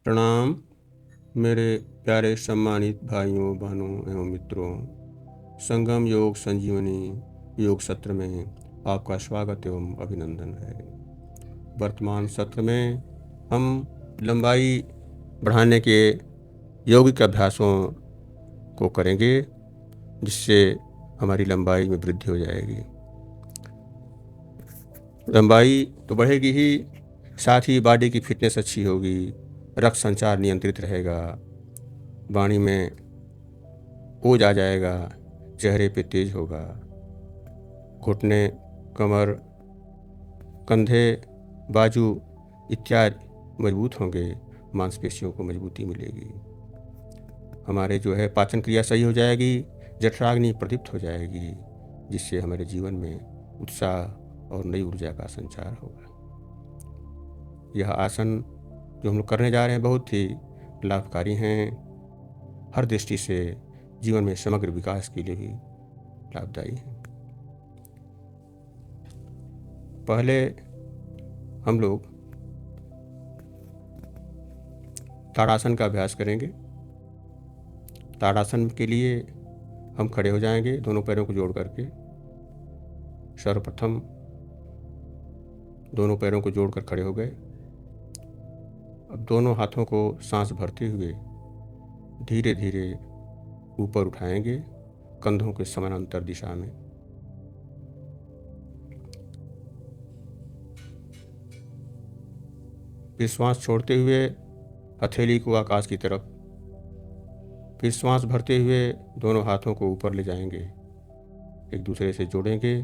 प्रणाम मेरे प्यारे सम्मानित भाइयों बहनों एवं मित्रों। संगम योग संजीवनी योग सत्र में आपका स्वागत एवं अभिनंदन है। वर्तमान सत्र में हम लंबाई बढ़ाने के यौगिक अभ्यासों को करेंगे, जिससे हमारी लंबाई में वृद्धि हो जाएगी। लंबाई तो बढ़ेगी ही, साथ ही बॉडी की फिटनेस अच्छी होगी, रक्त संचार नियंत्रित रहेगा, वाणी में ओज आ जाएगा, चेहरे पे तेज होगा, घुटने, कमर, कंधे, बाजू इत्यादि मजबूत होंगे, मांसपेशियों को मजबूती मिलेगी। हमारे जो है पाचन क्रिया सही हो जाएगी, जठराग्नि प्रदीप्त हो जाएगी, जिससे हमारे जीवन में उत्साह और नई ऊर्जा का संचार होगा। यह आसन जो हम लोग करने जा रहे हैं बहुत ही लाभकारी हैं, हर दृष्टि से जीवन में समग्र विकास के लिए भी लाभदायी हैं। पहले हम लोग ताड़ासन का अभ्यास करेंगे। ताड़ासन के लिए हम खड़े हो जाएंगे, दोनों पैरों को जोड़ करके। सर्वप्रथम दोनों पैरों को जोड़कर खड़े हो गए। अब दोनों हाथों को सांस भरते हुए धीरे धीरे ऊपर उठाएंगे, कंधों के समानांतर दिशा में। फिर श्वास छोड़ते हुए हथेली को आकाश की तरफ, फिर श्वास भरते हुए दोनों हाथों को ऊपर ले जाएंगे, एक दूसरे से जोड़ेंगे।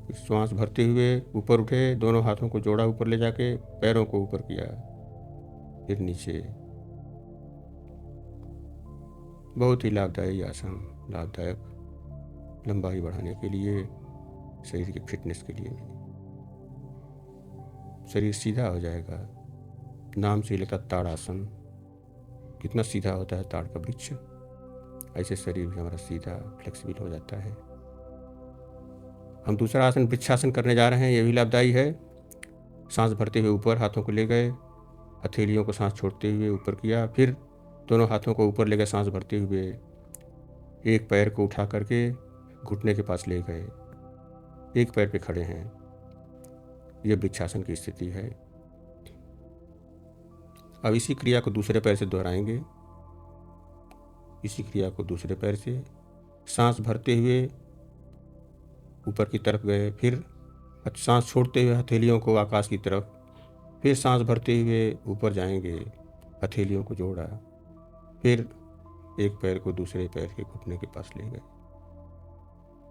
फिर श्वास भरते हुए ऊपर उठे, दोनों हाथों को जोड़ा, ऊपर ले जाके पैरों को ऊपर किया, फिर नीचे। बहुत ही लाभदायी आसन, लाभदायक लंबाई बढ़ाने के लिए, शरीर की फिटनेस के लिए भी। शरीर सीधा हो जाएगा, नाम से ही लगता ताड़ासन। कितना सीधा होता है ताड़ का वृक्ष, ऐसे शरीर भी हमारा सीधा फ्लेक्सिबल हो जाता है। हम दूसरा आसन वृक्षासन करने जा रहे हैं, यह भी लाभदायी है। सांस भरते हुए ऊपर हाथों को ले गए, हथेलियों को सांस छोड़ते हुए ऊपर किया, फिर दोनों हाथों को ऊपर ले गए, सांस भरते हुए एक पैर को उठा करके घुटने के पास ले गए, एक पैर पे खड़े हैं। यह वृक्षासन की स्थिति है। अब इसी क्रिया को दूसरे पैर से दोहराएंगे। इसी क्रिया को दूसरे पैर से सांस भरते हुए ऊपर की तरफ गए, फिर सांस छोड़ते हुए हथेलियों को आकाश की तरफ, फिर सांस भरते हुए ऊपर जाएंगे, हथेलियों को जोड़ा, फिर एक पैर को दूसरे पैर के घुटने के पास ले गए,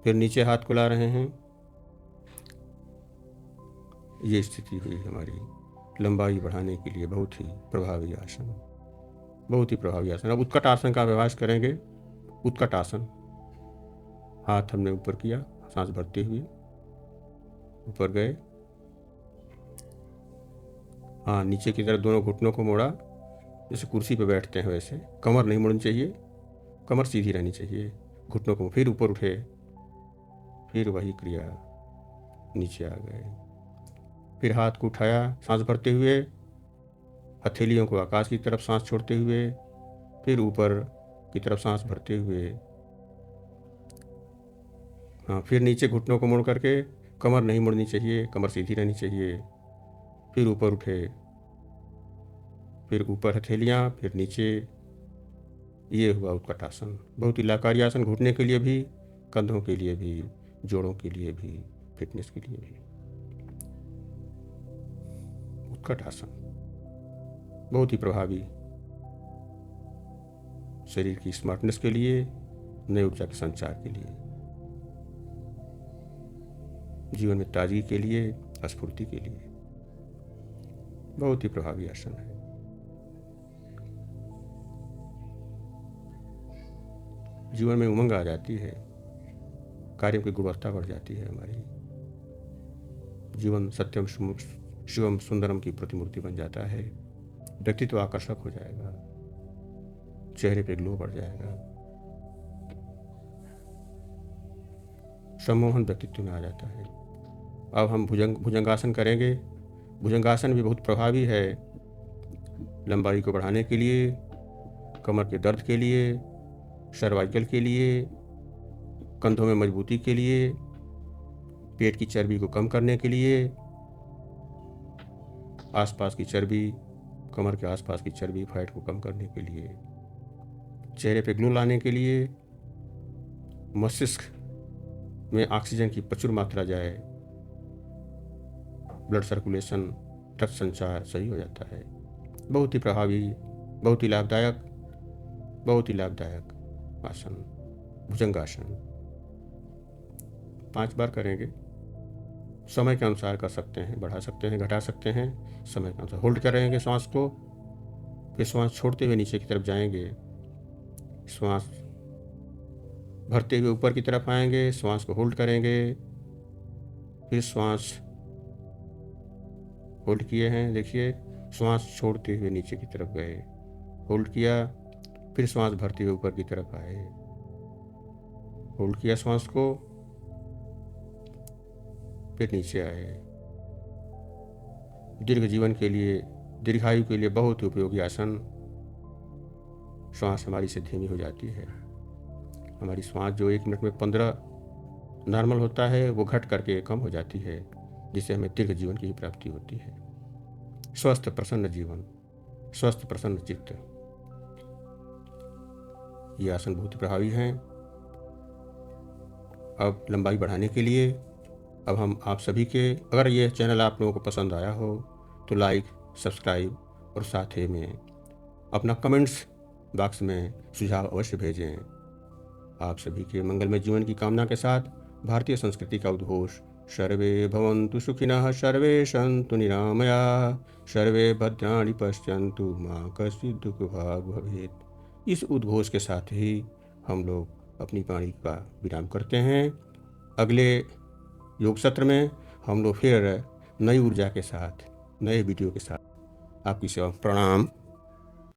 फिर नीचे हाथ को ला रहे हैं। ये स्थिति हुई हमारी लंबाई बढ़ाने के लिए बहुत ही प्रभावी आसन, बहुत ही प्रभावी आसन। अब उत्कट आसन का अभ्यास करेंगे। उत्कट आसन, हाथ हमने ऊपर किया, सांस भरते हुए ऊपर गए, हाँ नीचे की तरफ दोनों घुटनों को मोड़ा, जैसे कुर्सी पे बैठते हैं वैसे। कमर नहीं मुड़नी चाहिए, कमर सीधी रहनी चाहिए, घुटनों को। फिर ऊपर उठे, फिर वही क्रिया, नीचे आ गए, फिर हाथ को उठाया, सांस भरते हुए, हथेलियों को आकाश की तरफ सांस छोड़ते हुए, फिर ऊपर की तरफ सांस भरते हुए, हाँ फिर नीचे घुटनों को मोड़ करके, कमर नहीं मुड़नी चाहिए, कमर सीधी रहनी चाहिए, फिर ऊपर उठे, फिर ऊपर हथेलियाँ, फिर नीचे। ये हुआ उत्कट आसन। बहुत ही लाभकारी आसन, घुटने के लिए भी, कंधों के लिए भी, जोड़ों के लिए भी, फिटनेस के लिए भी। उत्कट आसन बहुत ही प्रभावी, शरीर की स्मार्टनेस के लिए, नई ऊर्जा के संचार के लिए, जीवन में ताजगी के लिए, स्फूर्ति के लिए बहुत ही प्रभावी आसन है। जीवन में उमंग आ जाती है, कार्यों की गुणवत्ता बढ़ जाती है हमारी, जीवन सत्यम शिवम सुंदरम की प्रतिमूर्ति बन जाता है, व्यक्तित्व आकर्षक हो जाएगा, चेहरे पे ग्लो बढ़ जाएगा, सम्मोहन व्यक्तित्व में आ जाता है। अब हम भुजंगासन करेंगे। भुजंगासन भी बहुत प्रभावी है लंबाई को बढ़ाने के लिए, कमर के दर्द के लिए, सर्वाइकल के लिए, कंधों में मजबूती के लिए, पेट की चर्बी को कम करने के लिए, आसपास की चर्बी, कमर के आसपास की चर्बी फैट को कम करने के लिए, चेहरे पे ग्लो लाने के लिए, मस्तिष्क में ऑक्सीजन की प्रचुर मात्रा जाए, ब्लड सर्कुलेशन, रक्त संचार सही हो जाता है। बहुत ही प्रभावी, बहुत ही लाभदायक, बहुत ही लाभदायक आसन भुजंगासन। 5 बार करेंगे। समय के अनुसार कर सकते हैं, बढ़ा सकते हैं, घटा सकते हैं, समय के अनुसार। होल्ड करेंगे श्वास को, फिर श्वास छोड़ते हुए नीचे की तरफ जाएंगे, श्वास भरते हुए ऊपर की तरफ आएंगे, श्वास को होल्ड करेंगे, फिर श्वास होल्ड किए हैं, देखिए श्वास छोड़ते हुए नीचे की तरफ गए, होल्ड किया, फिर श्वास भरते हुए ऊपर की तरफ आए, होल्ड किया श्वास को, फिर नीचे आए। दीर्घ जीवन के लिए, दीर्घायु के लिए बहुत ही उपयोगी आसन। श्वास हमारी से धीमी हो जाती है, हमारी श्वास जो 1 मिनट में 15 नॉर्मल होता है वो घट करके कम हो जाती है, जिससे हमें दीर्घ जीवन की प्राप्ति होती है। स्वस्थ प्रसन्न जीवन, स्वस्थ प्रसन्न चित्त, ये आसन बहुत प्रभावी हैं। अब लंबाई बढ़ाने के लिए अब हम आप सभी के, अगर ये चैनल आप लोगों को पसंद आया हो तो लाइक, सब्सक्राइब और साथ ही में अपना कमेंट्स बॉक्स में सुझाव अवश्य भेजें। आप सभी के मंगलमय जीवन की कामना के साथ भारतीय संस्कृति का उद्घोष सर्वे भवन्तु सुखिनः, सर्वे सन्तु निरामया, सर्वे भद्राणि पश्यन्तु मा कश्चित् दुःखभाग् भवेत्। इस उद्घोष के साथ ही हम लोग अपनी वाणी का विराम करते हैं। अगले योग सत्र में हम लोग फिर नई ऊर्जा के साथ, नए वीडियो के साथ आपकी सेवा। प्रणाम।